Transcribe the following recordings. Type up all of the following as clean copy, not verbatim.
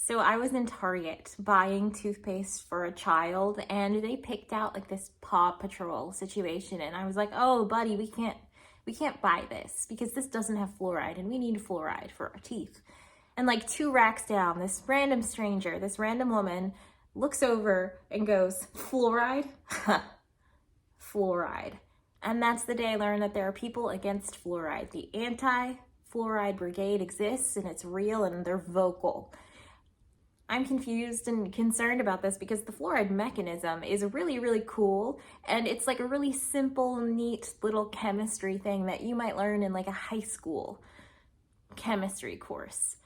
So I was in Target buying toothpaste for a child, and they picked out like this Paw Patrol situation, and I was like, "Oh, buddy, we can't buy this because this doesn't have fluoride, and we need fluoride for our teeth." And like 2 racks down, this random stranger, this random woman looks over and goes, "Fluoride?" Fluoride. And that's the day I learned that there are people against fluoride. The anti-fluoride brigade exists, and it's real, and they're vocal. I'm confused and concerned about this because the fluoride mechanism is really, really cool. And it's like a really simple, neat little chemistry thing that you might learn in like a high school chemistry course.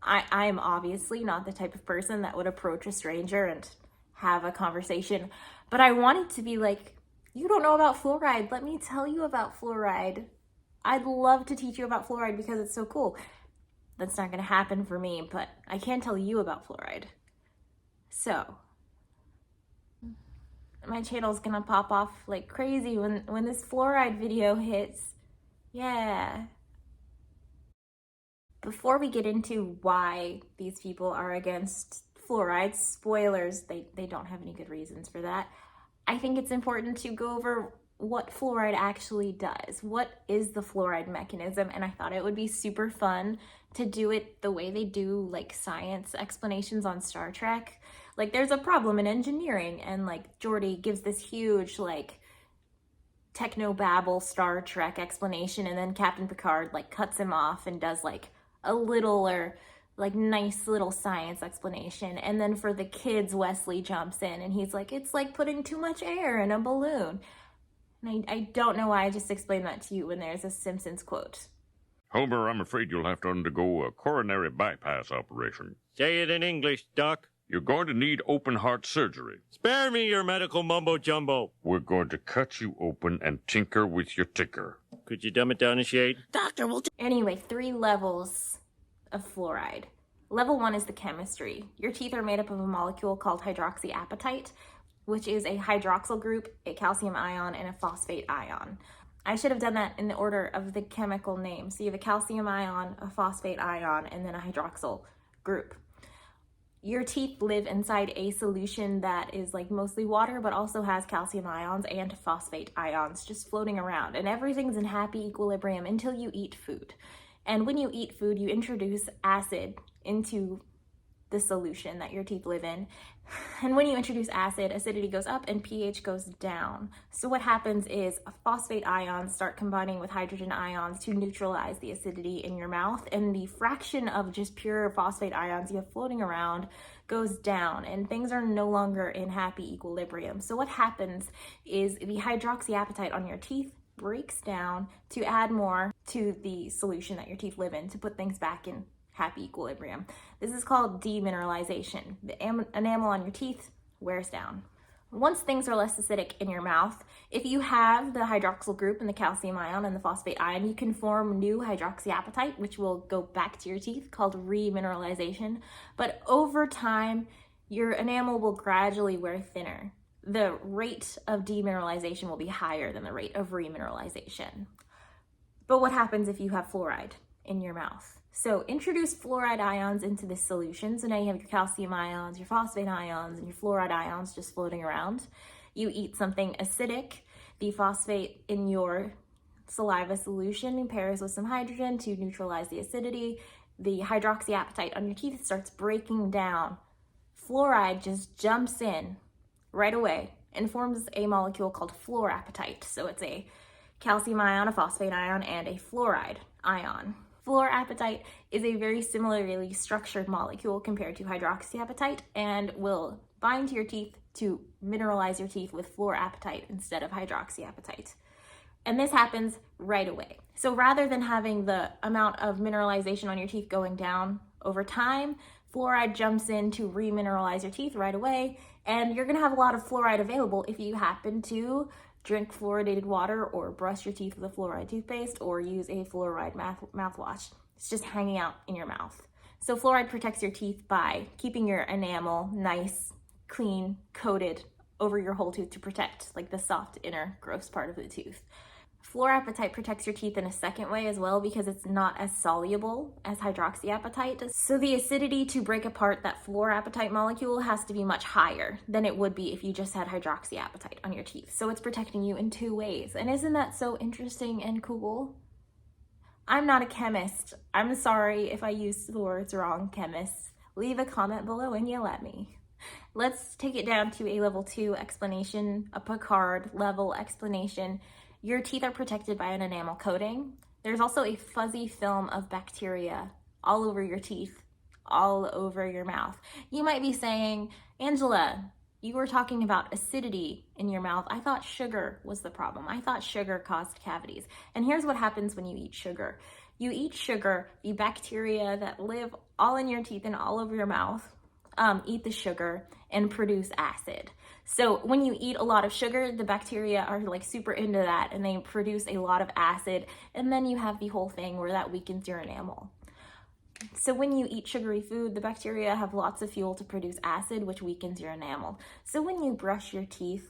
I am obviously not the type of person that would approach a stranger and have a conversation, but I wanted to be like, "You don't know about fluoride. Let me tell you about fluoride. I'd love to teach you about fluoride because it's so cool." That's not gonna happen for me, but I can tell you about fluoride. So, my channel's gonna pop off like crazy when this fluoride video hits. Yeah. Before we get into why these people are against fluoride, spoilers, they don't have any good reasons for that. I think it's important to go over what fluoride actually does. What is the fluoride mechanism? And I thought it would be super fun to do it the way they do like science explanations on Star Trek. Like there's a problem in engineering, and like Geordi gives this huge like technobabble Star Trek explanation, and then Captain Picard like cuts him off and does like a little or like nice little science explanation. And then for the kids, Wesley jumps in and he's like, "It's like putting too much air in a balloon." And I don't know why I just explained that to you when there's a Simpsons quote. Homer, I'm afraid you'll have to undergo a coronary bypass operation. Say it in English, Doc. You're going to need open heart surgery. Spare me your medical mumbo-jumbo. We're going to cut you open and tinker with your ticker. Could you dumb it down a shade? Doctor, will Anyway, 3 levels of fluoride. Level 1 is the chemistry. Your teeth are made up of a molecule called hydroxyapatite, which is a hydroxyl group, a calcium ion, and a phosphate ion. I should have done that in the order of the chemical name. So you have a calcium ion, a phosphate ion, and then a hydroxyl group. Your teeth live inside a solution that is like mostly water, but also has calcium ions and phosphate ions just floating around. And everything's in happy equilibrium until you eat food. And when you eat food, you introduce acid into the solution that your teeth live in. And when you introduce acid, acidity goes up and pH goes down. So what happens is phosphate ions start combining with hydrogen ions to neutralize the acidity in your mouth, and the fraction of just pure phosphate ions you have floating around goes down, and things are no longer in happy equilibrium. So what happens is the hydroxyapatite on your teeth breaks down to add more to the solution that your teeth live in to put things back in happy equilibrium. This is called demineralization. The enamel on your teeth wears down. Once things are less acidic in your mouth, if you have the hydroxyl group and the calcium ion and the phosphate ion, you can form new hydroxyapatite, which will go back to your teeth, called remineralization. But over time, your enamel will gradually wear thinner. The rate of demineralization will be higher than the rate of remineralization. But what happens if you have fluoride in your mouth? So introduce fluoride ions into this solution. So now you have your calcium ions, your phosphate ions, and your fluoride ions just floating around. You eat something acidic. The phosphate in your saliva solution pairs with some hydrogen to neutralize the acidity. The hydroxyapatite on your teeth starts breaking down. Fluoride just jumps in right away and forms a molecule called fluorapatite. So it's a calcium ion, a phosphate ion, and a fluoride ion. Fluorapatite is a very similarly structured molecule compared to hydroxyapatite and will bind to your teeth to mineralize your teeth with fluorapatite instead of hydroxyapatite. And this happens right away. So rather than having the amount of mineralization on your teeth going down over time, fluoride jumps in to remineralize your teeth right away, and you're gonna have a lot of fluoride available if you happen to drink fluoridated water or brush your teeth with a fluoride toothpaste or use a fluoride mouthwash. It's just hanging out in your mouth. So fluoride protects your teeth by keeping your enamel nice, clean, coated over your whole tooth to protect like the soft inner gross part of the tooth. Fluorapatite protects your teeth in a second way as well because it's not as soluble as hydroxyapatite. So the acidity to break apart that fluorapatite molecule has to be much higher than it would be if you just had hydroxyapatite on your teeth. So it's protecting you in two ways. And isn't that so interesting and cool? I'm not a chemist. I'm sorry if I used the words wrong, chemists. Leave a comment below and yell at me. Let's take it down to a level 2 explanation, a Picard level explanation. Your teeth are protected by an enamel coating. There's also a fuzzy film of bacteria all over your teeth, all over your mouth. You might be saying, Angela, you were talking about acidity in your mouth. I thought sugar was the problem. I thought sugar caused cavities. And here's what happens when you eat sugar. You eat sugar, the bacteria that live all in your teeth and all over your mouth eat the sugar and produce acid. So when you eat a lot of sugar, the bacteria are like super into that and they produce a lot of acid, and then you have the whole thing where that weakens your enamel. So when you eat sugary food, the bacteria have lots of fuel to produce acid, which weakens your enamel. So when you brush your teeth,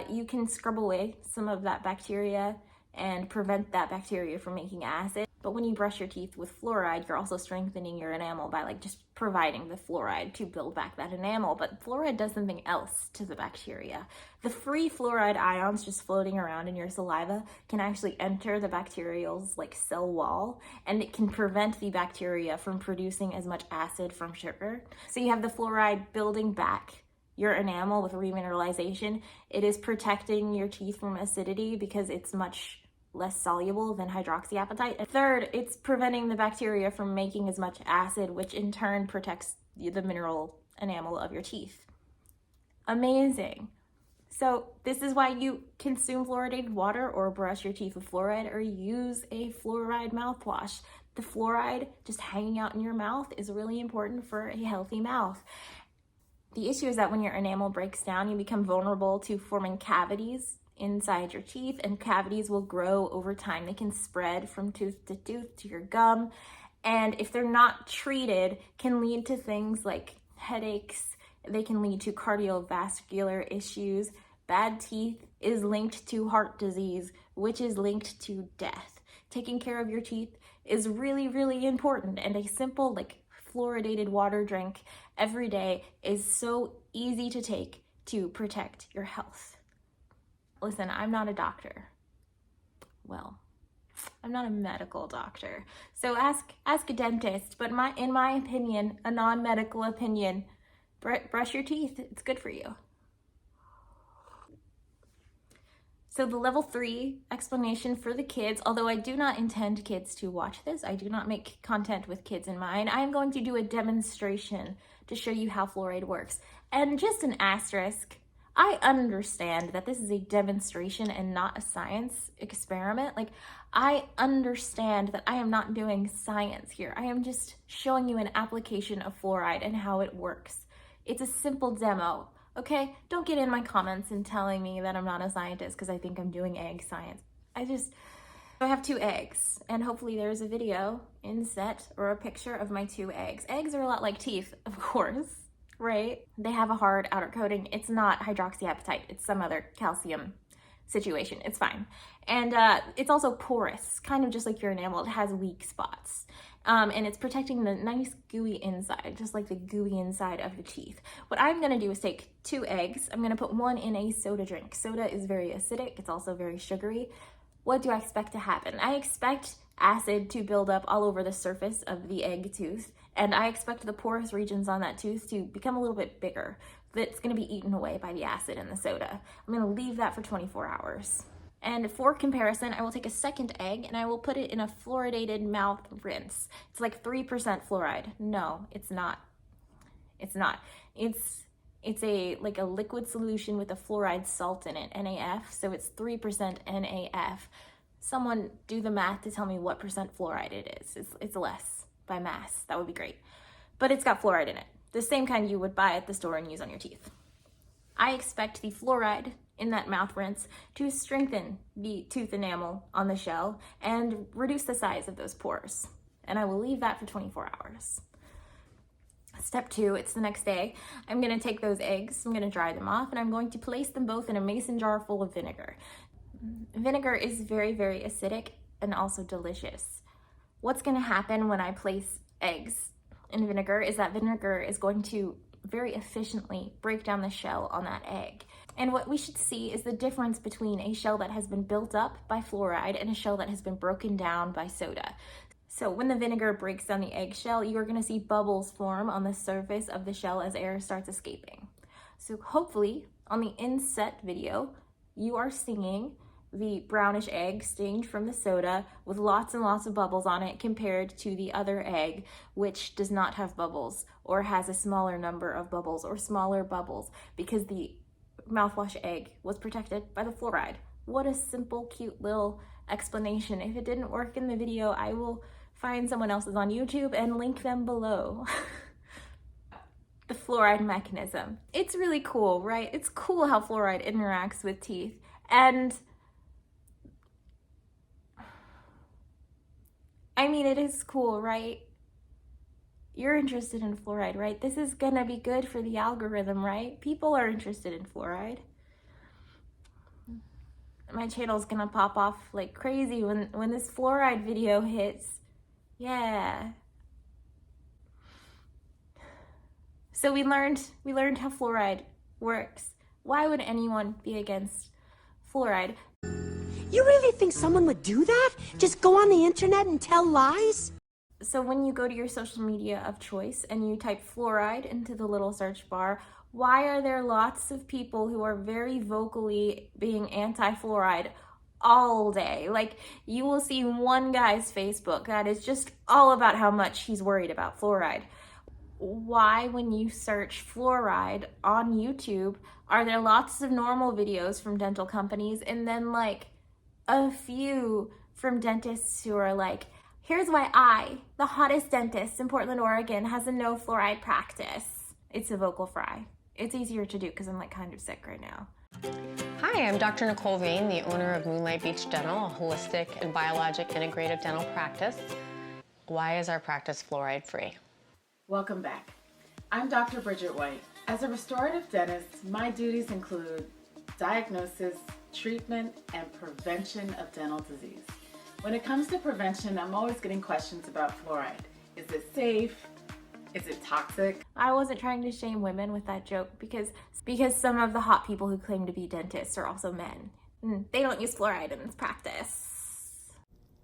you can scrub away some of that bacteria and prevent that bacteria from making acid. But when you brush your teeth with fluoride, you're also strengthening your enamel by like just providing the fluoride to build back that enamel. But fluoride does something else to the bacteria. The free fluoride ions just floating around in your saliva can actually enter the bacterial's like cell wall, and it can prevent the bacteria from producing as much acid from sugar. So you have the fluoride building back your enamel with remineralization. It is protecting your teeth from acidity because it's much less soluble than hydroxyapatite. And third, it's preventing the bacteria from making as much acid, which in turn protects the mineral enamel of your teeth. Amazing. So this is why you consume fluoridated water or brush your teeth with fluoride or use a fluoride mouthwash. The fluoride just hanging out in your mouth is really important for a healthy mouth. The issue is that when your enamel breaks down, you become vulnerable to forming cavities inside your teeth, and cavities will grow over time. They can spread from tooth to your gum, and if they're not treated, can lead to things like headaches. They can lead to cardiovascular issues. Bad teeth is linked to heart disease, which is linked to death. Taking care of your teeth is really, really important, and a simple like fluoridated water drink every day is so easy to take to protect your health. Listen, I'm not a doctor. Well, I'm not a medical doctor. So ask a dentist, but in my opinion, a non-medical opinion, brush your teeth. It's good for you. So the level 3 explanation for the kids, although I do not intend kids to watch this, I do not make content with kids in mind, I am going to do a demonstration to show you how fluoride works. And just an asterisk, I understand that this is a demonstration and not a science experiment. Like, I understand that I am not doing science here. I am just showing you an application of fluoride and how it works. It's a simple demo, okay? Don't get in my comments and telling me that I'm not a scientist because I think I'm doing egg science. I have 2 eggs, and hopefully there's a video inset or a picture of my 2 eggs. Eggs are a lot like teeth, of course. Right? They have a hard outer coating. It's not hydroxyapatite. It's some other calcium situation. It's fine. And it's also porous, kind of just like your enamel. It has weak spots. And it's protecting the nice gooey inside, just like the gooey inside of your teeth. What I'm going to do is take 2 eggs. I'm going to put 1 in a soda drink. Soda is very acidic. It's also very sugary. What do I expect to happen? I expect acid to build up all over the surface of the egg tooth, and I expect the porous regions on that tooth to become a little bit bigger. That's going to be eaten away by the acid in the soda. I'm going to leave that for 24 hours. And for comparison, I will take a second egg and I will put it in a fluoridated mouth rinse. It's like 3% fluoride. No, it's not. It's not. It's a liquid solution with a fluoride salt in it, NaF, so it's 3% NaF. Someone do the math to tell me what percent fluoride it is. It's less by mass. That would be great. But it's got fluoride in it. The same kind you would buy at the store and use on your teeth. I expect the fluoride in that mouth rinse to strengthen the tooth enamel on the shell and reduce the size of those pores. And I will leave that for 24 hours. Step 2, it's the next day. I'm going to take those eggs, I'm going to dry them off, and I'm going to place them both in a mason jar full of vinegar. Vinegar is very, very acidic and also delicious. What's going to happen when I place eggs in vinegar is that vinegar is going to very efficiently break down the shell on that egg. And what we should see is the difference between a shell that has been built up by fluoride and a shell that has been broken down by soda. So when the vinegar breaks down the eggshell, you're going to see bubbles form on the surface of the shell as air starts escaping. So hopefully on the inset video, you are seeing the brownish egg stained from the soda with lots and lots of bubbles on it compared to the other egg, which does not have bubbles or has a smaller number of bubbles or smaller bubbles because the mouthwash egg was protected by the fluoride. What a simple, cute little explanation. If it didn't work in the video, I will find someone else's on YouTube and link them below. The fluoride mechanism. It's really cool, right? It's cool how fluoride interacts with teeth. And I mean, it is cool, right? You're interested in fluoride, right? This is gonna be good for the algorithm, right? People are interested in fluoride. My channel's gonna pop off like crazy when this fluoride video hits. Yeah. So we learned how fluoride works. Why would anyone be against fluoride? You really think someone would do that? Just go on the internet and tell lies? So when you go to your social media of choice and you type fluoride into the little search bar, why are there lots of people who are very vocally being anti-fluoride all day? Like, you will see one guy's Facebook that is just all about how much he's worried about fluoride. Why, when you search fluoride on YouTube, are there lots of normal videos from dental companies and then like a few from dentists who are like, here's why I, the hottest dentist in Portland, Oregon, has a no fluoride practice. It's a vocal fry. It's easier to do because I'm like kind of sick right now. Hi, I'm Dr. Nicole Vane, the owner of Moonlight Beach Dental, a holistic and biologic integrative dental practice. Why is our practice fluoride free? Welcome back. I'm Dr. Bridget White. As a restorative dentist, my duties include diagnosis, treatment, and prevention of dental disease. When it comes to prevention, I'm always getting questions about fluoride. Is it safe? Is it toxic? I wasn't trying to shame women with that joke because some of the hot people who claim to be dentists are also men. They don't use fluoride in this practice.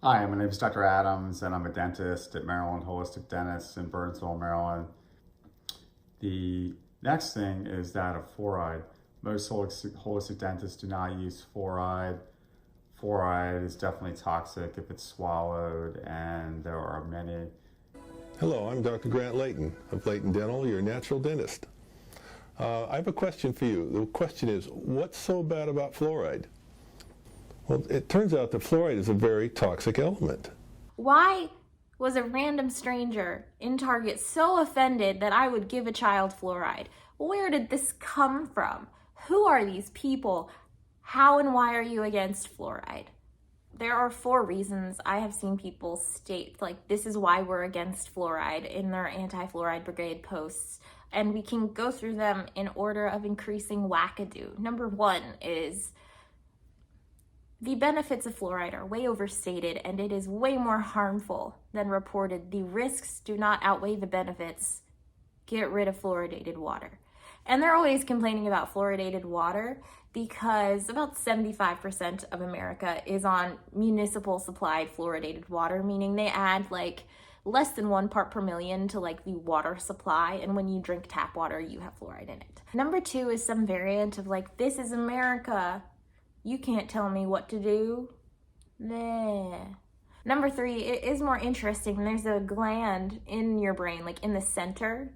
Hi, my name is Dr. Adams, and I'm a dentist at Maryland Holistic Dentists in Burnsville, Maryland. The next thing is that of fluoride. Most holistic dentists do not use fluoride. Fluoride is definitely toxic if it's swallowed, and there are many. Hello, I'm Dr. Grant Layton of Layton Dental, your natural dentist. I have a question for you. The question is, what's so bad about fluoride? Well, it turns out that fluoride is a very toxic element. Why was a random stranger in Target so offended that I would give a child fluoride? Where did this come from? Who are these people? How and why are you against fluoride? There are 4 reasons I have seen people state, like, this is why we're against fluoride in their anti-fluoride brigade posts. And we can go through them in order of increasing wackadoo. Number 1 is the benefits of fluoride are way overstated and it is way more harmful than reported. The risks do not outweigh the benefits. Get rid of fluoridated water. And they're always complaining about fluoridated water because about 75% of America is on municipal supplied fluoridated water, meaning they add like less than 1 part per million to like the water supply. And when you drink tap water, you have fluoride in it. Number 2 is some variant of like, this is America. You can't tell me what to do. Nah. Number 3, it is more interesting. There's a gland in your brain, like in the center,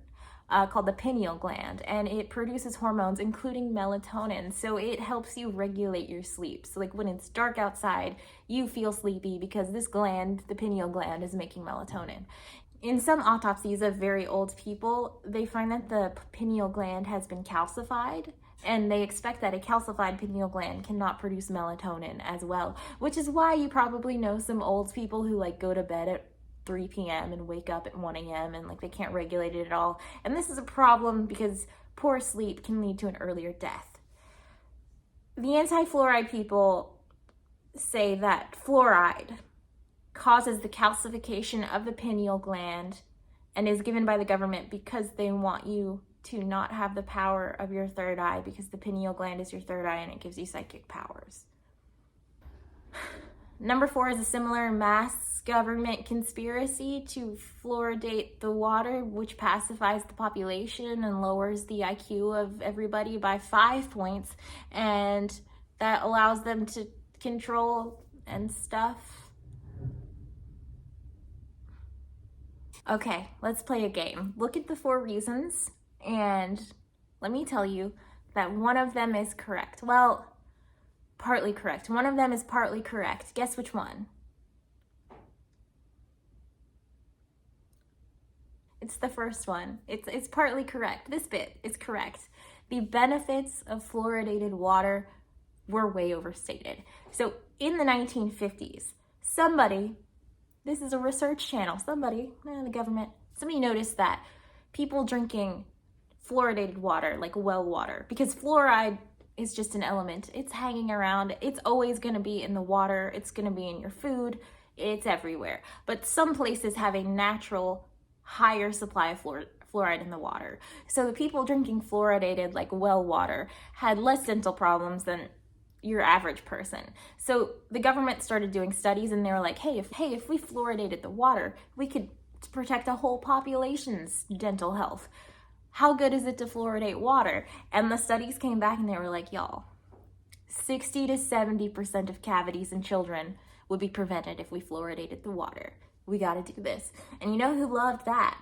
called the pineal gland, and it produces hormones, including melatonin. So it helps you regulate your sleep. So like when it's dark outside, you feel sleepy because this gland, the pineal gland, is making melatonin. In some autopsies of very old people, they find that the pineal gland has been calcified, and they expect that a calcified pineal gland cannot produce melatonin as well, which is why you probably know some old people who like go to bed at 3 p.m. and wake up at 1 a.m. and like they can't regulate it at all. And this is a problem because poor sleep can lead to an earlier death. The anti-fluoride people say that fluoride causes the calcification of the pineal gland and is given by the government because they want you to not have the power of your third eye, because the pineal gland is your third eye and it gives you psychic powers. Number 4 is a similar mass government conspiracy to fluoridate the water, which pacifies the population and lowers the IQ of everybody by 5 points, and that allows them to control and stuff. Okay, let's play a game. Look at the 4 reasons, and let me tell you that one of them is correct. Well, partly correct. One of them is partly correct. Guess which one? It's the first one. It's partly correct. This bit is correct. The benefits of fluoridated water were way overstated. So in the 1950s, somebody, this is a research channel, somebody, the government, somebody noticed that people drinking fluoridated water, like well water, because fluoride is just an element. It's hanging around. It's always going to be in the water. It's going to be in your food. It's everywhere. But some places have a natural higher supply of fluoride in the water. So the people drinking fluoridated, like well water, had less dental problems than your average person. So the government started doing studies, and they were like, hey, if we fluoridated the water, we could protect a whole population's dental health. How good is it to fluoridate water? And the studies came back and they were like, y'all, 60 to 70% of cavities in children would be prevented if we fluoridated the water. We gotta do this. And you know who loved that?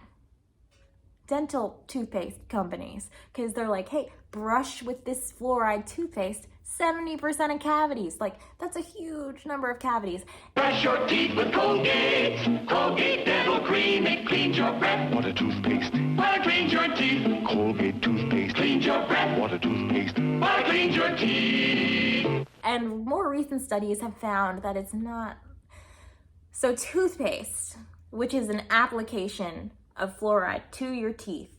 Dental toothpaste companies. Because they're like, hey, brush with this fluoride toothpaste, 70% of cavities. Like, that's a huge number of cavities. Brush your teeth with Colgate. Colgate Dental Cream. It cleans your breath. Water toothpaste. Water cleans your teeth. Colgate toothpaste. Cleans your breath. Water toothpaste. Water cleans your teeth. And more recent studies have found that it's not. So toothpaste, which is an application of fluoride to your teeth,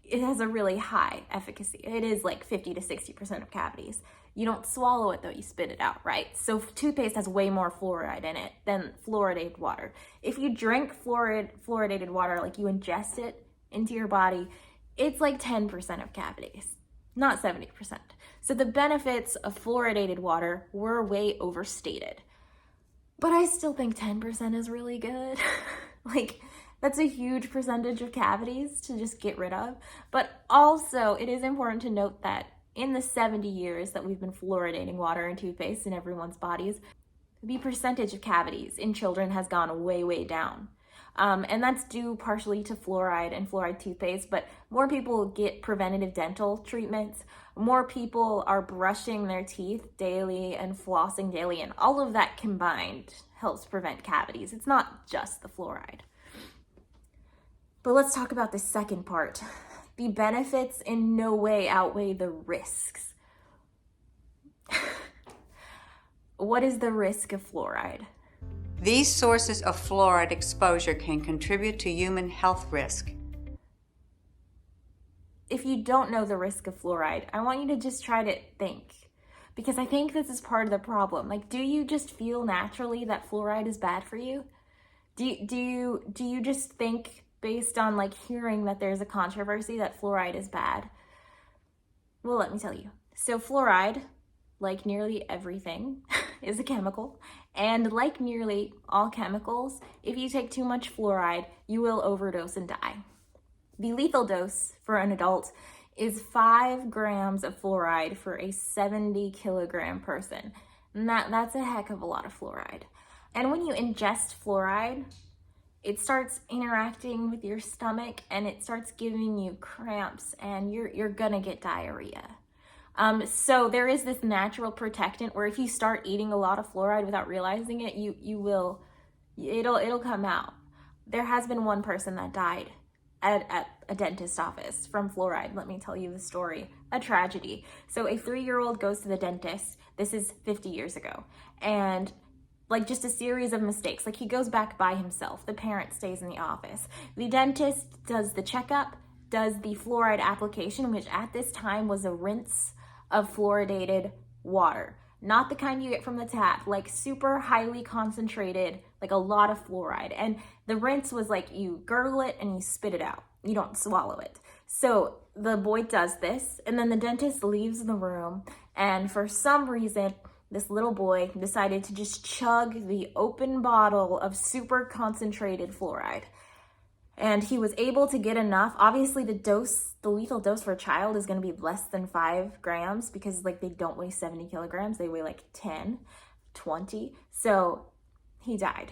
it has a really high efficacy. It is like 50 to 60% of cavities. You don't swallow it though, you spit it out, right? So toothpaste has way more fluoride in it than fluoridated water. If you drink fluoridated water, like you ingest it into your body, it's like 10% of cavities, not 70%. So the benefits of fluoridated water were way overstated. But I still think 10% is really good. Like, that's a huge percentage of cavities to just get rid of. But also, it is important to note that in the 70 years that we've been fluoridating water and toothpaste in everyone's bodies, the percentage of cavities in children has gone way, way down. And that's due partially to fluoride and fluoride toothpaste, but more people get preventative dental treatments. More people are brushing their teeth daily and flossing daily, and all of that combined helps prevent cavities. It's not just the fluoride. But let's talk about the second part. The benefits in no way outweigh the risks. What is the risk of fluoride? These sources of fluoride exposure can contribute to human health risk. If you don't know the risk of fluoride, I want you to just try to think, because I think this is part of the problem. Like, do you just feel naturally that fluoride is bad for you? Do you just think based on like hearing that there's a controversy that fluoride is bad? Well, let me tell you. So fluoride, like nearly everything, is a chemical. And like nearly all chemicals, if you take too much fluoride, you will overdose and die. The lethal dose for an adult is 5 grams of fluoride for a 70 kilogram person. And that's a heck of a lot of fluoride. And when you ingest fluoride, it starts interacting with your stomach and it starts giving you cramps, and you're gonna get diarrhea. So there is this natural protectant where if you start eating a lot of fluoride without realizing it, it'll come out. There has been one person that died at a dentist office from fluoride. Let me tell you the story. A tragedy. So a 3-year-old goes to the dentist. This is 50 years ago. And like just a series of mistakes. Like he goes back by himself. The parent stays in the office. The dentist does the checkup, does the fluoride application, which at this time was a rinse of fluoridated water. not the kind you get from the tap, like super highly concentrated, like a lot of fluoride. And the rinse was like you gurgle it and you spit it out. You don't swallow it. So the boy does this, and then the dentist leaves the room, and for some reason, this little boy decided to just chug the open bottle of super concentrated fluoride. And he was able to get enough. Obviously, the lethal dose for a child is going to be less than 5 grams because like they don't weigh 70 kilograms. They weigh like 10, 20. So he died.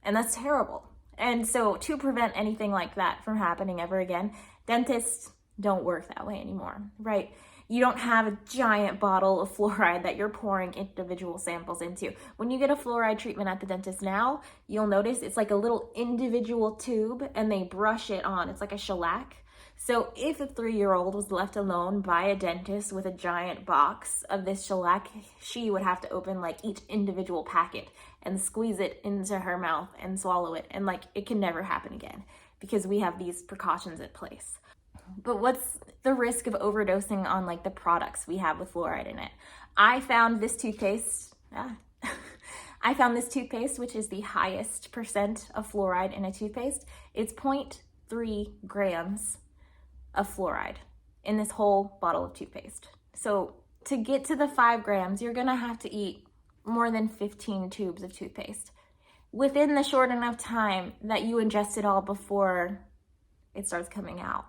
And that's terrible. And so to prevent anything like that from happening ever again, dentists don't work that way anymore, right? You don't have a giant bottle of fluoride that you're pouring individual samples into. When you get a fluoride treatment at the dentist now, you'll notice it's like a little individual tube and they brush it on. It's like a shellac. So if a 3-year-old was left alone by a dentist with a giant box of this shellac, she would have to open like each individual packet and squeeze it into her mouth and swallow it. And like it can never happen again because we have these precautions in place. But what's the risk of overdosing on like the products we have with fluoride in it? I found this toothpaste, which is the highest percent of fluoride in a toothpaste. It's 0.3 grams of fluoride in this whole bottle of toothpaste. So to get to the 5 grams, you're gonna have to eat more than 15 tubes of toothpaste within the short enough time that you ingest it all before it starts coming out.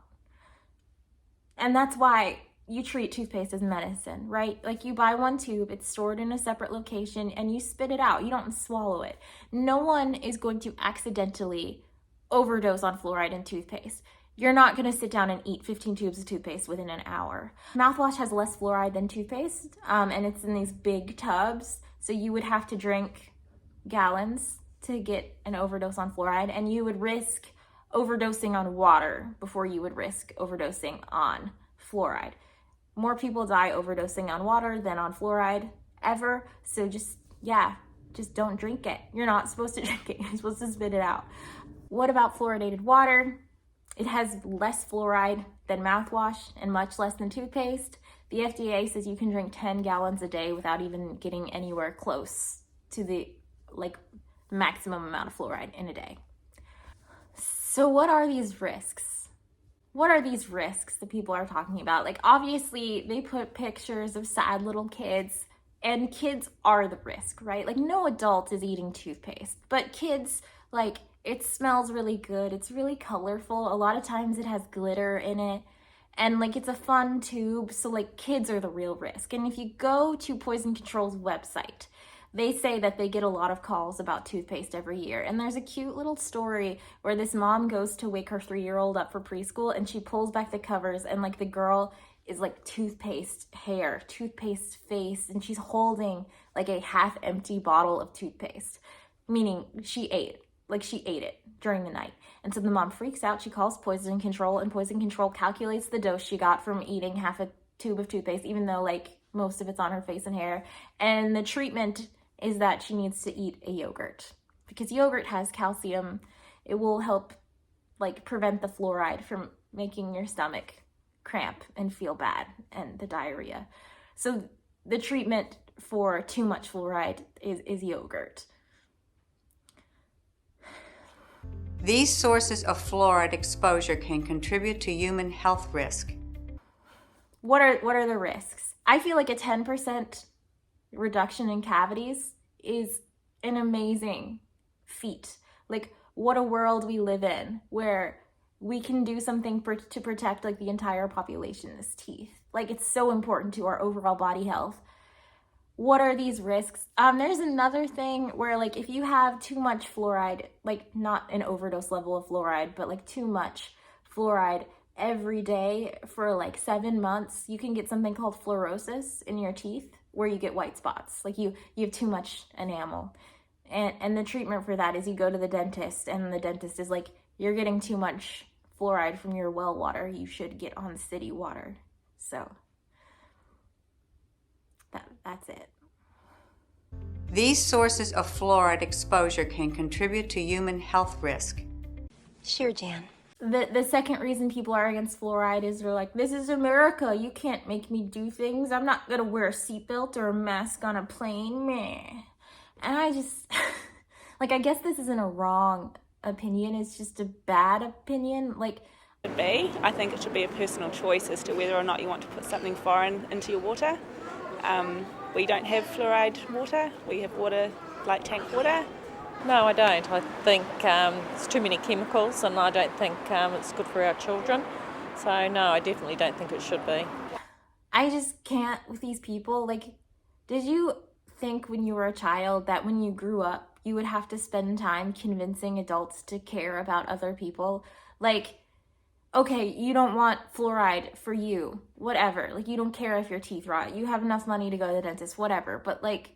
And that's why you treat toothpaste as medicine, right? Like you buy 1 tube, it's stored in a separate location, and you spit it out. You don't swallow it. No one is going to accidentally overdose on fluoride in toothpaste. You're not going to sit down and eat 15 tubes of toothpaste within an hour. Mouthwash has less fluoride than toothpaste, and it's in these big tubs. So you would have to drink gallons to get an overdose on fluoride, and you would risk overdosing on water before you would risk overdosing on fluoride. More people die overdosing on water than on fluoride ever. So just don't drink it. You're not supposed to drink it. You're supposed to spit it out. What about fluoridated water? It has less fluoride than mouthwash and much less than toothpaste. The FDA says you can drink 10 gallons a day without even getting anywhere close to the maximum amount of fluoride in a day. So what are these risks? What are these risks that people are talking about? Like obviously they put pictures of sad little kids, and kids are the risk, right? Like no adult is eating toothpaste, but kids, like it smells really good. It's really colorful. A lot of times it has glitter in it, and like it's a fun tube. So like kids are the real risk. And if you go to Poison Control's website, they say that they get a lot of calls about toothpaste every year. And there's a cute little story where this mom goes to wake her 3-year-old up for preschool, and she pulls back the covers, and like the girl is like toothpaste hair, toothpaste face, and she's holding like a half empty bottle of toothpaste, meaning she ate it during the night. And so the mom freaks out. She calls Poison Control, and Poison Control calculates the dose she got from eating half a tube of toothpaste, even though like most of it's on her face and hair. And the treatment is that she needs to eat a yogurt because yogurt has calcium. It will help like prevent the fluoride from making your stomach cramp and feel bad and the diarrhea. So the treatment for too much fluoride is yogurt. These sources of fluoride exposure can contribute to human health risk. What are the risks? I feel like a 10% reduction in cavities is an amazing feat. Like what a world we live in where we can do something to protect like the entire population's teeth. Like it's so important to our overall body health. What are these risks? There's another thing where like if you have too much fluoride, like not an overdose level of fluoride, but like too much fluoride every day for like 7 months, you can get something called fluorosis in your teeth, where you get white spots, like you have too much enamel. And the treatment for that is you go to the dentist, and the dentist is like, you're getting too much fluoride from your well water. You should get on city water. So that's it. These sources of fluoride exposure can contribute to human health risk. Sure, Jan. The second reason people are against fluoride is they're like, this is America. You can't make me do things. I'm not going to wear a seatbelt or a mask on a plane. Meh. And I just, like, I guess this isn't a wrong opinion. It's just a bad opinion. Like, I think it should be a personal choice as to whether or not you want to put something foreign into your water. We don't have fluoride water. We have water like tank water. No, I don't. I think it's too many chemicals, and I don't think it's good for our children. So no, I definitely don't think it should be. I just can't with these people. Like, did you think when you were a child that when you grew up, you would have to spend time convincing adults to care about other people? Like, okay, you don't want fluoride for you, whatever. Like, you don't care if your teeth rot. You have enough money to go to the dentist, whatever. But, like,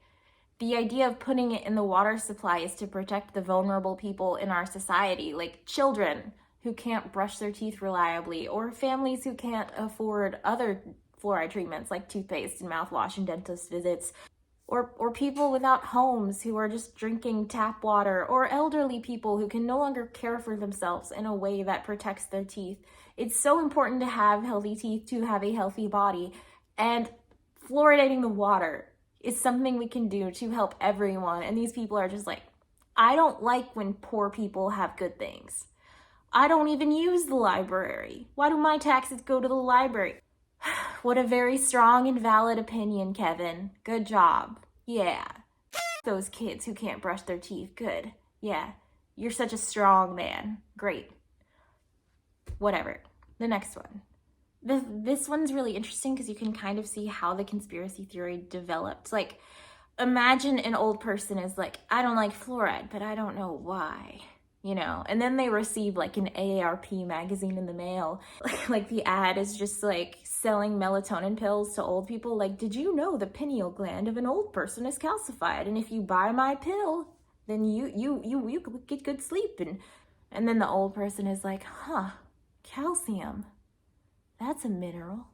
the idea of putting it in the water supply is to protect the vulnerable people in our society, like children who can't brush their teeth reliably, or families who can't afford other fluoride treatments like toothpaste and mouthwash and dentist visits, or people without homes who are just drinking tap water, or elderly people who can no longer care for themselves in a way that protects their teeth. It's so important to have healthy teeth to have a healthy body, and fluoridating the water is something we can do to help everyone. And these people are just like, I don't like when poor people have good things. I don't even use the library. Why do my taxes go to the library? What a very strong and valid opinion, Kevin. Good job. Yeah. Those kids who can't brush their teeth. Good. Yeah. You're such a strong man. Great. Whatever. The next one. This one's really interesting because you can kind of see how the conspiracy theory developed. Like, imagine an old person is like, I don't like fluoride, but I don't know why. You know, and then they receive like an AARP magazine in the mail. Like the ad is just like selling melatonin pills to old people. Like, did you know the pineal gland of an old person is calcified? And if you buy my pill, then you get good sleep. And then the old person is like, huh, calcium. That's a mineral.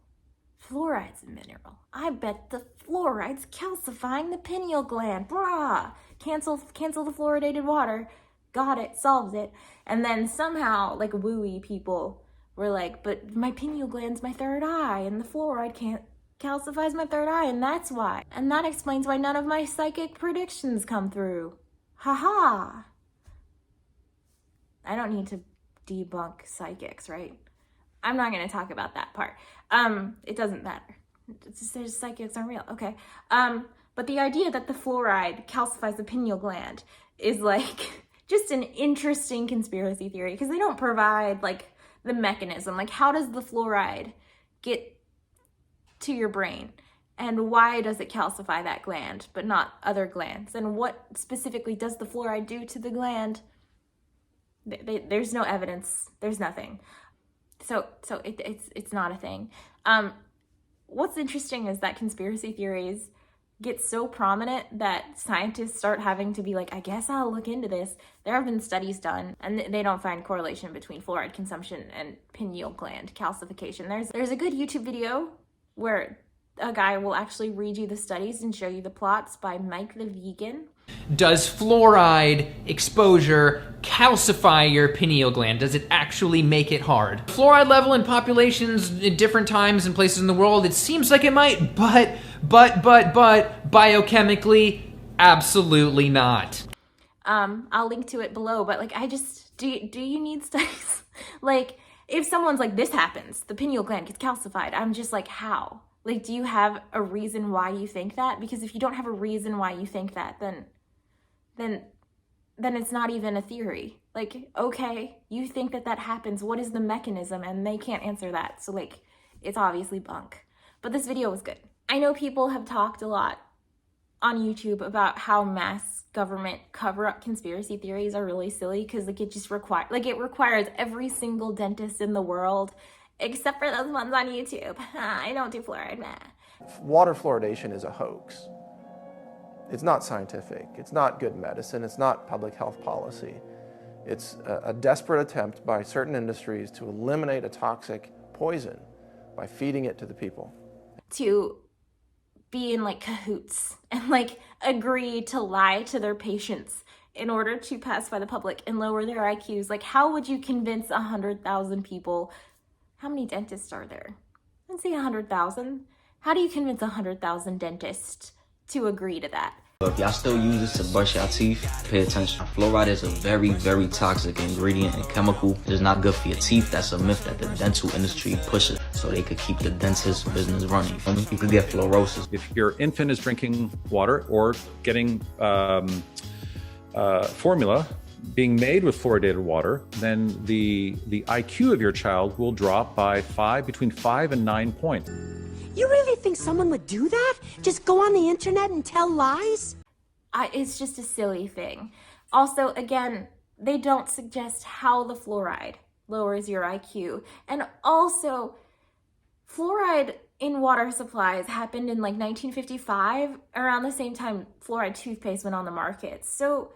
Fluoride's a mineral. I bet the fluoride's calcifying the pineal gland. Brah! Cancel the fluoridated water. Got it, solved it. And then somehow, like, wooey people were like, but my pineal gland's my third eye, and the fluoride can't calcifies my third eye, and that's why. And that explains why none of my psychic predictions come through. Haha. I don't need to debunk psychics, right? I'm not going to talk about that part. It doesn't matter. There's psychics aren't real. Okay. But the idea that the fluoride calcifies the pineal gland is like just an interesting conspiracy theory because they don't provide like the mechanism. Like, how does the fluoride get to your brain? And why does it calcify that gland but not other glands? And what specifically does the fluoride do to the gland? There's no evidence. There's nothing. So it's not a thing. What's interesting is that conspiracy theories get so prominent that scientists start having to be like, I guess I'll look into this. There have been studies done, and they don't find correlation between fluoride consumption and pineal gland calcification. There's a good YouTube video where a guy will actually read you the studies and show you the plots by Mike the Vegan. Does fluoride exposure calcify your pineal gland? Does it actually make it hard? Fluoride level in populations in different times and places in the world, it seems like it might, but biochemically, absolutely not. I'll link to it below, but like, I just, do you need studies? Like, if someone's like, this happens, the pineal gland gets calcified, I'm just like, how? Like, do you have a reason why you think that? Because if you don't have a reason why you think that, then it's not even a theory. Like, okay, you think that happens. What is the mechanism? And they can't answer that. So, like, it's obviously bunk. But this video was good. I know people have talked a lot on YouTube about how mass government cover-up conspiracy theories are really silly because, like, it requires every single dentist in the world, except for those ones on YouTube. I don't do fluoride, nah. Water fluoridation is a hoax. It's not scientific. It's not good medicine. It's not public health policy. It's a desperate attempt by certain industries to eliminate a toxic poison by feeding it to the people. To be in like cahoots and like agree to lie to their patients in order to pacify the public and lower their IQs. Like, how would you convince 100,000 people? How many dentists are there? Let's say 100,000. How do you convince 100,000 dentists to agree to that? If y'all still use this to brush your teeth, pay attention. Fluoride is a very, very toxic ingredient and chemical. It is not good for your teeth. That's a myth that the dental industry pushes so they could keep the dentist business running. You could get fluorosis. If your infant is drinking water or getting formula being made with fluoridated water, then the IQ of your child will drop by between 5 and 9 points. You really think someone would do that? Just go on the internet and tell lies? It's just a silly thing. Also, again, they don't suggest how the fluoride lowers your IQ. And also, fluoride in water supplies happened in like 1955, around the same time fluoride toothpaste went on the market. So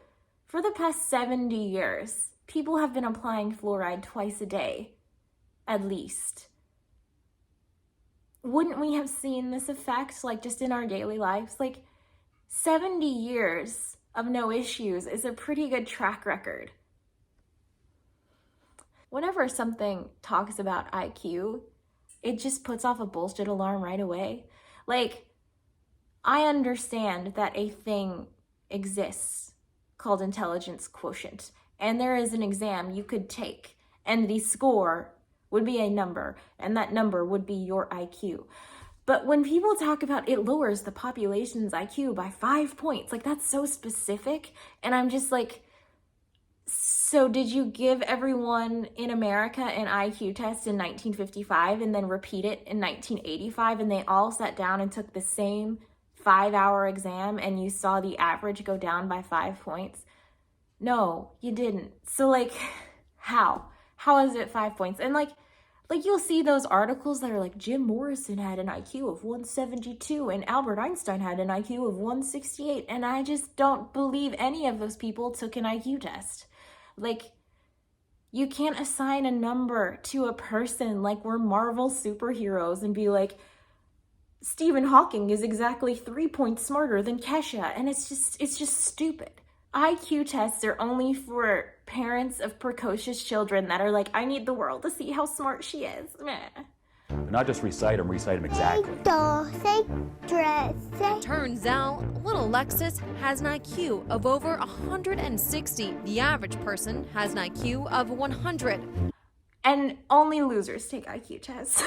for the past 70 years, people have been applying fluoride twice a day, at least. Wouldn't we have seen this effect, like, just in our daily lives? Like, 70 years of no issues is a pretty good track record. Whenever something talks about IQ, it just puts off a bullshit alarm right away. Like, I understand that a thing exists called intelligence quotient, and there is an exam you could take, and the score would be a number, and that number would be your IQ. But when people talk about it lowers the population's IQ by 5 points, like, that's so specific, and I'm just like, so did you give everyone in America an IQ test in 1955 and then repeat it in 1985, and they all sat down and took the same 5-hour exam and you saw the average go down by 5 points? No, you didn't. So, like, how? How is it 5 points? And like you'll see those articles that are like, Jim Morrison had an IQ of 172 and Albert Einstein had an IQ of 168. And I just don't believe any of those people took an IQ test. Like, you can't assign a number to a person like we're Marvel superheroes and be like, Stephen Hawking is exactly 3 points smarter than Kesha. And it's just stupid. IQ tests are only for parents of precocious children that are like, I need the world to see how smart she is. Meh. Not just recite them exactly. Turns out, little Lexus has an IQ of over 160. The average person has an IQ of 100. And only losers take IQ tests.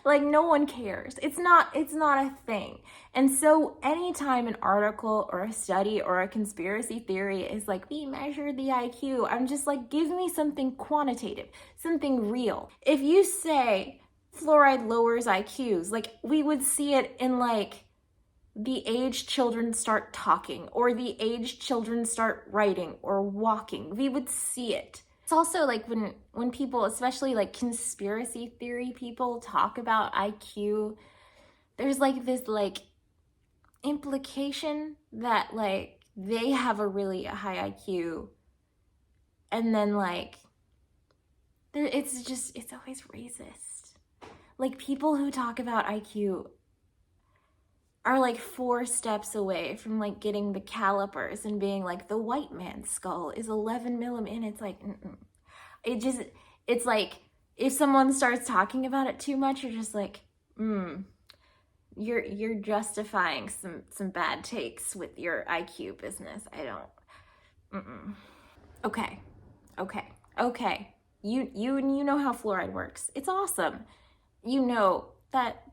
Like, no one cares. It's not a thing. And so anytime an article or a study or a conspiracy theory is like, we measured the IQ, I'm just like, give me something quantitative, something real. If you say fluoride lowers IQs, like, we would see it in like the age children start talking or the age children start writing or walking. We would see it. It's also like when people, especially like conspiracy theory people, talk about IQ, there's like this like implication that like they have a really high IQ, and then like it's always racist. Like, people who talk about IQ are like 4 steps away from like getting the calipers and being like, the white man's skull is 11 millimeters. And it's like, it's like, if someone starts talking about it too much, you're just like, you're justifying some bad takes with your IQ business. I don't, Okay. You know how fluoride works. It's awesome. You know that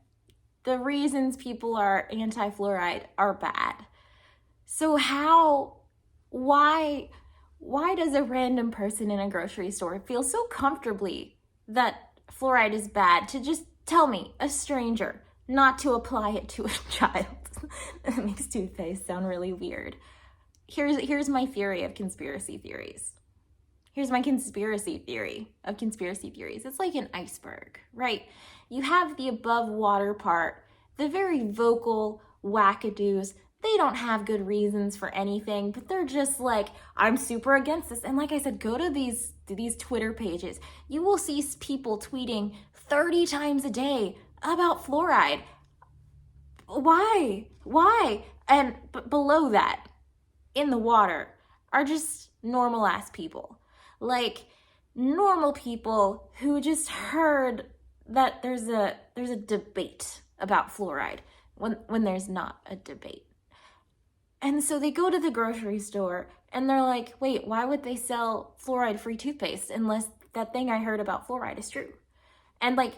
the reasons people are anti-fluoride are bad. So why does a random person in a grocery store feel so comfortably that fluoride is bad to just tell me, a stranger, not to apply it to a child? That makes toothpaste sound really weird. Here's my theory of conspiracy theories. Here's my conspiracy theory of conspiracy theories. It's like an iceberg, right? You have the above water part, the very vocal wackadoos. They don't have good reasons for anything, but they're just like, I'm super against this. And like I said, go to these Twitter pages. You will see people tweeting 30 times a day about fluoride. Why? And below that, in the water, are just normal ass people. Like normal people who just heard that there's a debate about fluoride when there's not a debate. And so they go to the grocery store and they're like, wait, why would they sell fluoride-free toothpaste unless that thing I heard about fluoride is true? And like,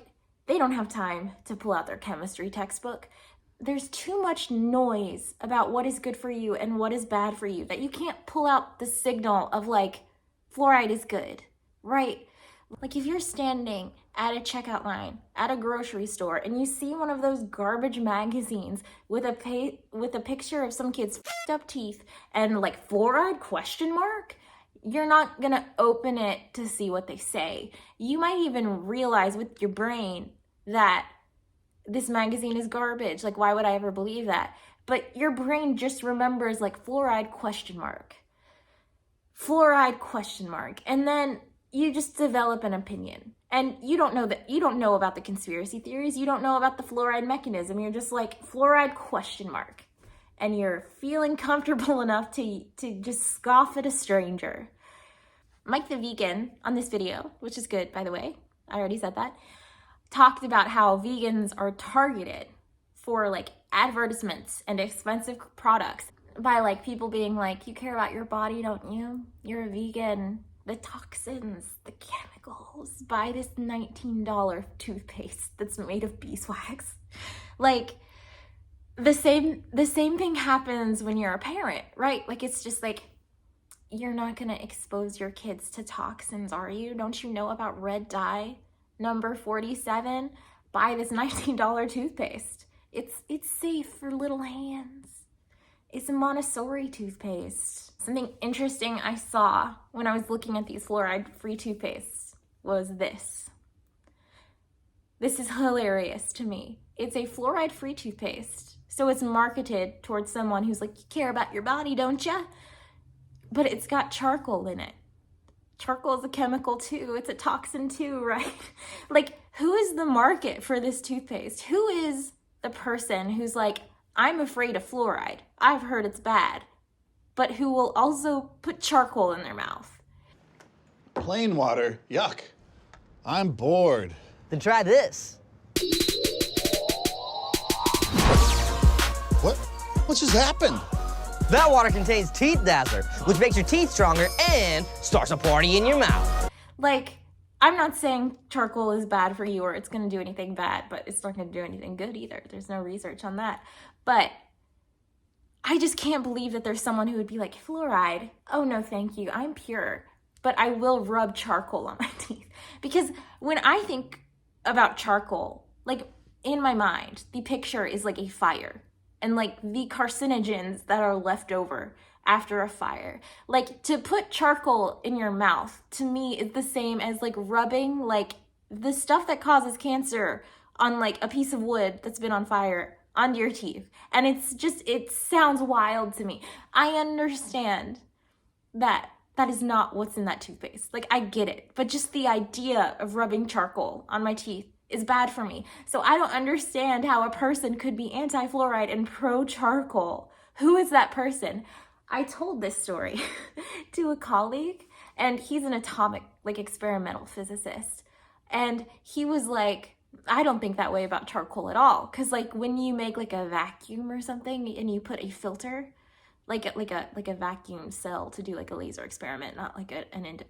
they don't have time to pull out their chemistry textbook. There's too much noise about what is good for you and what is bad for you that you can't pull out the signal of like, fluoride is good, right? Like if you're standing at a checkout line at a grocery store and you see one of those garbage magazines with a picture of some kid's f***ed up teeth and like fluoride ? You're not gonna open it to see what they say. You might even realize with your brain that this magazine is garbage. Like, why would I ever believe that? But your brain just remembers like fluoride ? Fluoride ? And then you just develop an opinion. And you don't know about the conspiracy theories. You don't know about the fluoride mechanism. You're just like fluoride ? And you're feeling comfortable enough to just scoff at a stranger. Mike the Vegan on this video, which is good, by the way, I already said that, talked about how vegans are targeted for like advertisements and expensive products by like people being like, you care about your body, don't you? You're a vegan. The toxins, the chemicals, buy this $19 toothpaste that's made of beeswax. Like the same thing happens when you're a parent, right? Like it's just like, you're not gonna expose your kids to toxins, are you? Don't you know about red dye number 47? Buy this $19 toothpaste. It's safe for little hands. It's a Montessori toothpaste. Something interesting I saw when I was looking at these fluoride-free toothpastes was this. This is hilarious to me. It's a fluoride-free toothpaste, so it's marketed towards someone who's like, you care about your body, don't ya? But it's got charcoal in it. Charcoal is a chemical too. It's a toxin too, right? Like, who is the market for this toothpaste? Who is the person who's like, I'm afraid of fluoride. I've heard it's bad. But who will also put charcoal in their mouth? Plain water? Yuck. I'm bored. Then try this. What just happened? That water contains Teeth Dazzler, which makes your teeth stronger and starts a party in your mouth. Like, I'm not saying charcoal is bad for you or it's gonna do anything bad, but it's not gonna do anything good either. There's no research on that. But I just can't believe that there's someone who would be like, fluoride? Oh no, thank you, I'm pure. But I will rub charcoal on my teeth. Because when I think about charcoal, like in my mind, the picture is like a fire. And like the carcinogens that are left over after a fire. Like to put charcoal in your mouth to me is the same as like rubbing like the stuff that causes cancer on like a piece of wood that's been on fire onto your teeth. And it's just, it sounds wild to me. I understand that that is not what's in that toothpaste. Like I get it, but just the idea of rubbing charcoal on my teeth is bad for me. So I don't understand how a person could be anti-fluoride and pro-charcoal. Who is that person? I told this story to a colleague, and he's an atomic, like experimental physicist. And he was like, I don't think that way about charcoal at all. Cause like when you make like a vacuum or something and you put a filter, like a vacuum cell to do like a laser experiment, not like a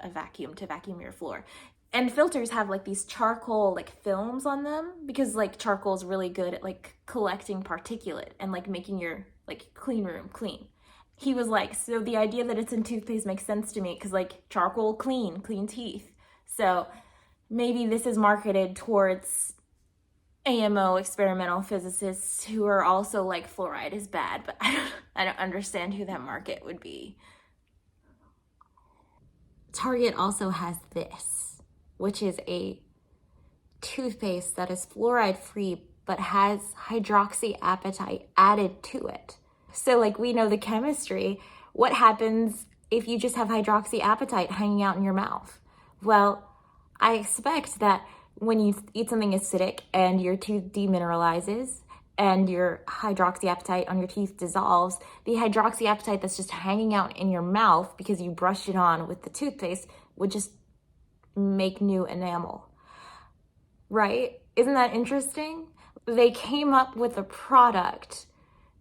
vacuum to vacuum your floor. And filters have like these charcoal like films on them because like charcoal is really good at like collecting particulate and like making your like clean room clean. He was like, so the idea that it's in toothpaste makes sense to me because like charcoal clean I So maybe this is marketed towards AMO experimental physicists who are also like fluoride is bad, but I don't understand who that market would be. Target also has this, which is a toothpaste that is fluoride free but has hydroxyapatite added to it. So like we know the chemistry, what happens if you just have hydroxyapatite hanging out in your mouth? Well, I expect that when you eat something acidic and your tooth demineralizes and your hydroxyapatite on your teeth dissolves, the hydroxyapatite that's just hanging out in your mouth because you brushed it on with the toothpaste would just make new enamel, right? Isn't that interesting? They came up with a product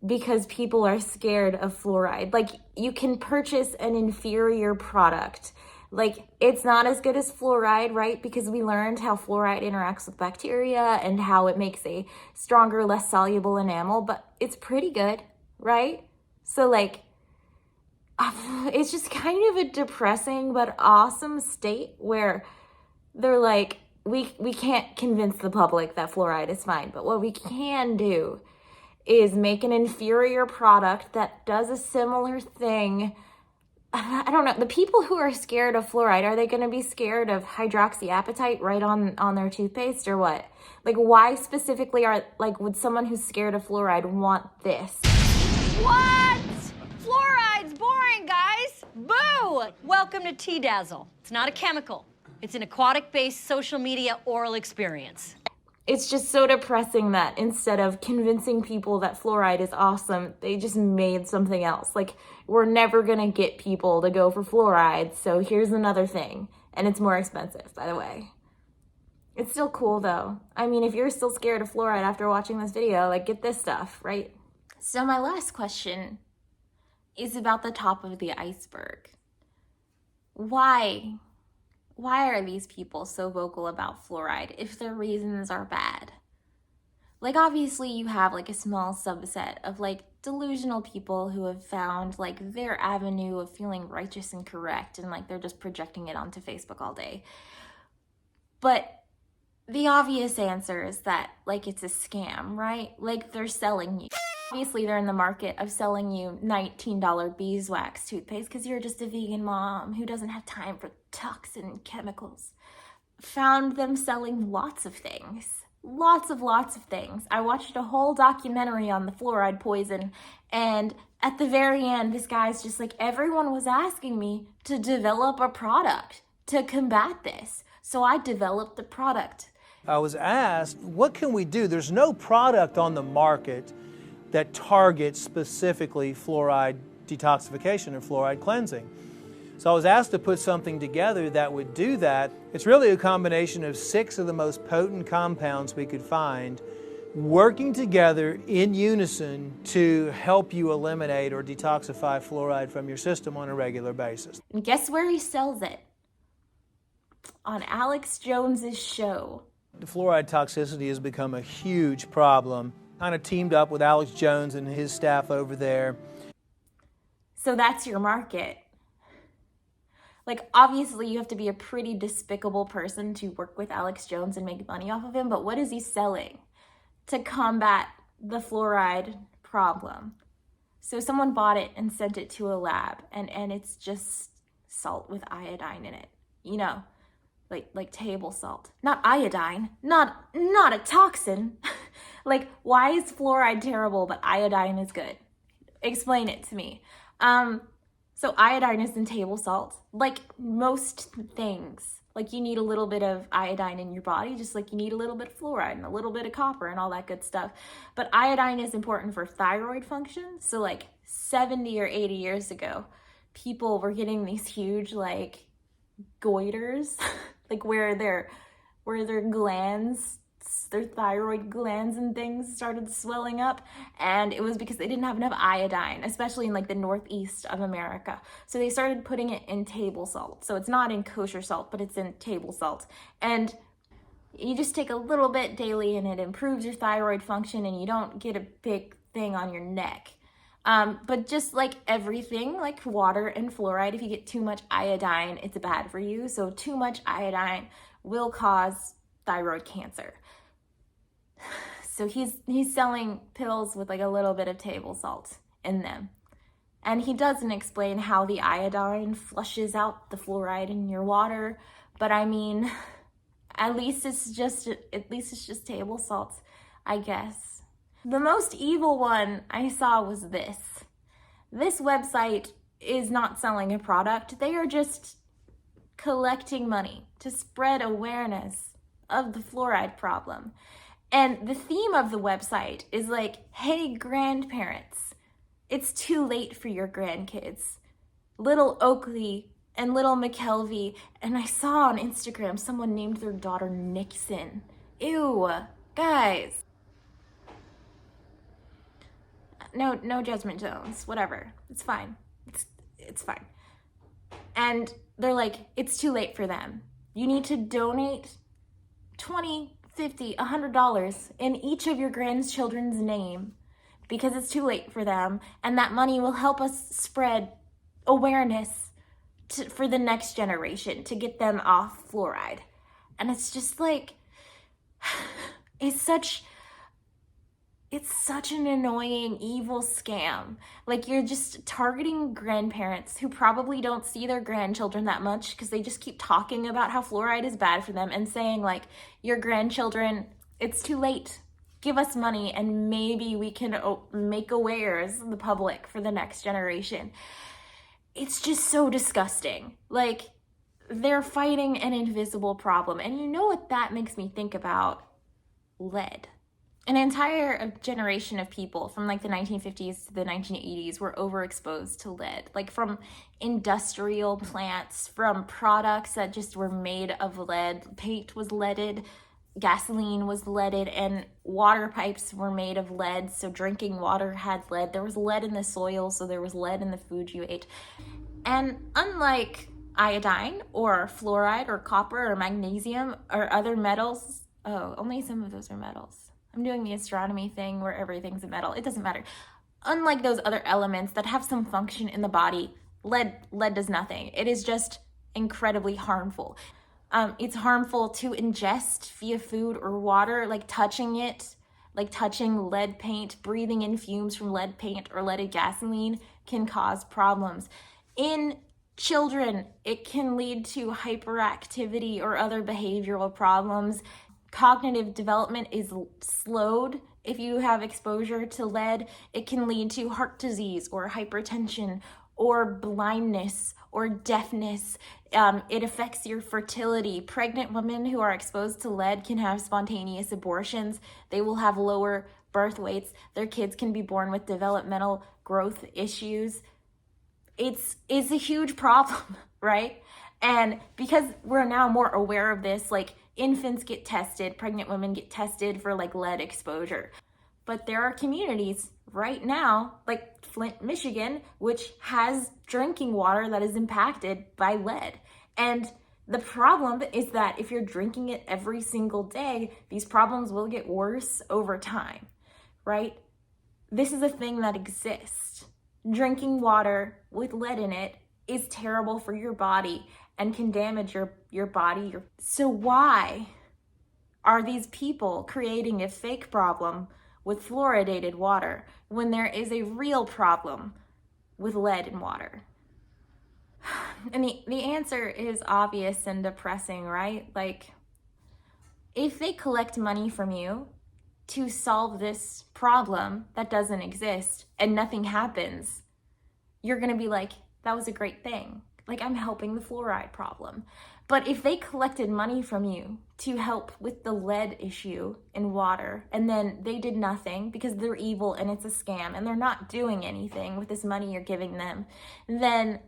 because people are scared of fluoride. Like, you can purchase an inferior product. Like, it's not as good as fluoride, right? Because we learned how fluoride interacts with bacteria and how it makes a stronger, less soluble enamel, but it's pretty good, right? So, like, it's just kind of a depressing but awesome state where they're like, we can't convince the public that fluoride is fine, but what we can do is make an inferior product that does a similar thing. I don't know. The people who are scared of fluoride, are they going to be scared of hydroxyapatite right on their toothpaste or what? Like, why specifically would someone who's scared of fluoride want this? What? Fluoride's boring, guys. Boo! Welcome to T-Dazzle. It's not a chemical. It's an aquatic-based social media oral experience. It's just so depressing that instead of convincing people that fluoride is awesome, they just made something else. Like, we're never gonna get people to go for fluoride, so here's another thing. And it's more expensive, by the way. It's still cool though. I mean, if you're still scared of fluoride after watching this video, like, get this stuff, right? So my last question is about the top of the iceberg. Why are these people so vocal about fluoride if their reasons are bad? Like, obviously you have like a small subset of like delusional people who have found like their avenue of feeling righteous and correct, and like they're just projecting it onto Facebook all day. But the obvious answer is that like it's a scam, right? Like, they're selling you. Obviously, they're in the market of selling you $19 beeswax toothpaste because you're just a vegan mom who doesn't have time for toxin chemicals. Found them selling lots of things. Lots of things. I watched a whole documentary on the fluoride poison, and at the very end, this guy's just like, everyone was asking me to develop a product to combat this. So I developed the product. I was asked, what can we do? There's no product on the market that targets specifically fluoride detoxification and fluoride cleansing. So I was asked to put something together that would do that. It's really a combination of 6 of the most potent compounds we could find working together in unison to help you eliminate or detoxify fluoride from your system on a regular basis. And guess where he sells it? On Alex Jones's show. The fluoride toxicity has become a huge problem. Kind of teamed up with Alex Jones and his staff over there. So that's your market. Like, obviously you have to be a pretty despicable person to work with Alex Jones and make money off of him, but what is he selling to combat the fluoride problem? So someone bought it and sent it to a lab, and it's just salt with iodine in it, you know, like table salt. Not iodine, not a toxin. Like, why is fluoride terrible but iodine is good? Explain it to me. So iodine is in table salt. Like most things, like you need a little bit of iodine in your body, just like you need a little bit of fluoride and a little bit of copper and all that good stuff. But iodine is important for thyroid function. So like 70 or 80 years ago, people were getting these huge like goiters, like where their glands, their thyroid glands and things started swelling up, and it was because they didn't have enough iodine, especially in like the northeast of America. So they started putting it in table salt. So it's not in kosher salt, but it's in table salt. And you just take a little bit daily and it improves your thyroid function and you don't get a big thing on your neck. But just like everything, like water and fluoride, if you get too much iodine, it's bad for you. So too much iodine will cause thyroid cancer. So he's selling pills with like a little bit of table salt in them. And he doesn't explain how the iodine flushes out the fluoride in your water, but I mean, at least it's just table salt, I guess. The most evil one I saw was this. This website is not selling a product. They are just collecting money to spread awareness of the fluoride problem. And the theme of the website is like, hey, grandparents, it's too late for your grandkids. Little Oakley and little McKelvey. And I saw on Instagram someone named their daughter Nixon. Ew, guys. No judgment zones, whatever. It's fine. It's fine. And they're like, it's too late for them. You need to donate $20, $50, $100 in each of your grandchildren's name because it's too late for them. And that money will help us spread awareness for the next generation to get them off fluoride. And it's just like, it's such an annoying, evil scam. Like, you're just targeting grandparents who probably don't see their grandchildren that much because they just keep talking about how fluoride is bad for them and saying, like, your grandchildren, it's too late. Give us money and maybe we can make aware the public for the next generation. It's just so disgusting. Like, they're fighting an invisible problem. And you know what that makes me think about? Lead. An entire generation of people from like the 1950s to the 1980s were overexposed to lead, like from industrial plants, from products that just were made of lead. Paint was leaded, gasoline was leaded, and water pipes were made of lead, so drinking water had lead. There was lead in the soil, so there was lead in the food you ate. And unlike iodine or fluoride or copper or magnesium or other metals, only some of those are metals. I'm doing the astronomy thing where everything's a metal. It doesn't matter. Unlike those other elements that have some function in the body, lead does nothing. It is just incredibly harmful. It's harmful to ingest via food or water, like touching it, like touching lead paint, breathing in fumes from lead paint or leaded gasoline can cause problems. In children, it can lead to hyperactivity or other behavioral problems. Cognitive development is slowed if you have exposure to lead. It can lead to heart disease or hypertension or blindness or deafness. It affects your fertility. Pregnant women who are exposed to lead can have spontaneous abortions. They will have lower birth weights. Their kids can be born with developmental growth issues. It's a huge problem, right? And because we're now more aware of this, like, infants get tested, pregnant women get tested for like lead exposure. But there are communities right now, like Flint, Michigan, which has drinking water that is impacted by lead. And the problem is that if you're drinking it every single day, these problems will get worse over time, right? This is a thing that exists. Drinking water with lead in it is terrible for your body and can damage your body. So why are these people creating a fake problem with fluoridated water when there is a real problem with lead in water? And the answer is obvious and depressing, right? Like, if they collect money from you to solve this problem that doesn't exist and nothing happens, you're gonna be like, that was a great thing. Like, I'm helping the fluoride problem. But if they collected money from you to help with the lead issue in water, and then they did nothing because they're evil and it's a scam and they're not doing anything with this money you're giving them, then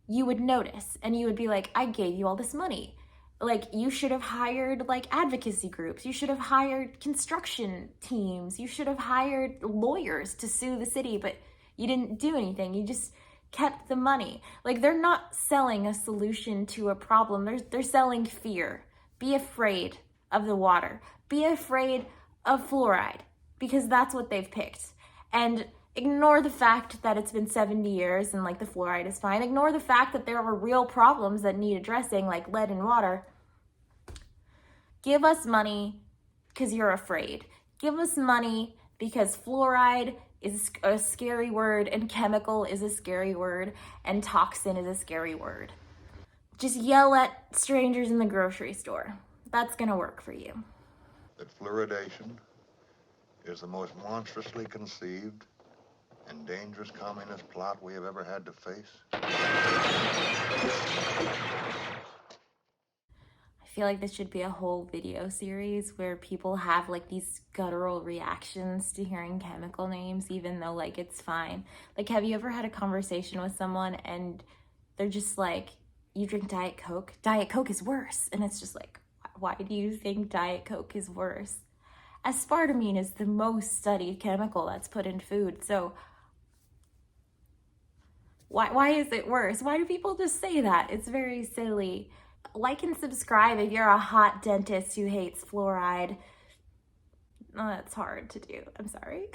you would notice and you would be like, I gave you all this money. Like, you should have hired like advocacy groups. You should have hired construction teams. You should have hired lawyers to sue the city, but you didn't do anything. You just kept the money. Like, they're not selling a solution to a problem. They're selling fear. Be afraid of the water. Be afraid of fluoride because that's what they've picked. And ignore the fact that it's been 70 years and like the fluoride is fine. Ignore the fact that there are real problems that need addressing, like lead in water. Give us money because you're afraid. Give us money because fluoride is a scary word, and chemical is a scary word, and toxin is a scary word. Just yell at strangers in the grocery store. That's gonna work for you. That fluoridation is the most monstrously conceived and dangerous communist plot we have ever had to face. I I feel like this should be a whole video series where people have like these guttural reactions to hearing chemical names, even though like it's fine. Like, have you ever had a conversation with someone and they're just like, you drink Diet Coke? Diet Coke is worse. And it's just like, why do you think Diet Coke is worse? Aspartame is the most studied chemical that's put in food. So why is it worse? Why do people just say that? It's very silly. Like and subscribe if you're a hot dentist who hates fluoride. Oh, that's hard to do. I'm sorry.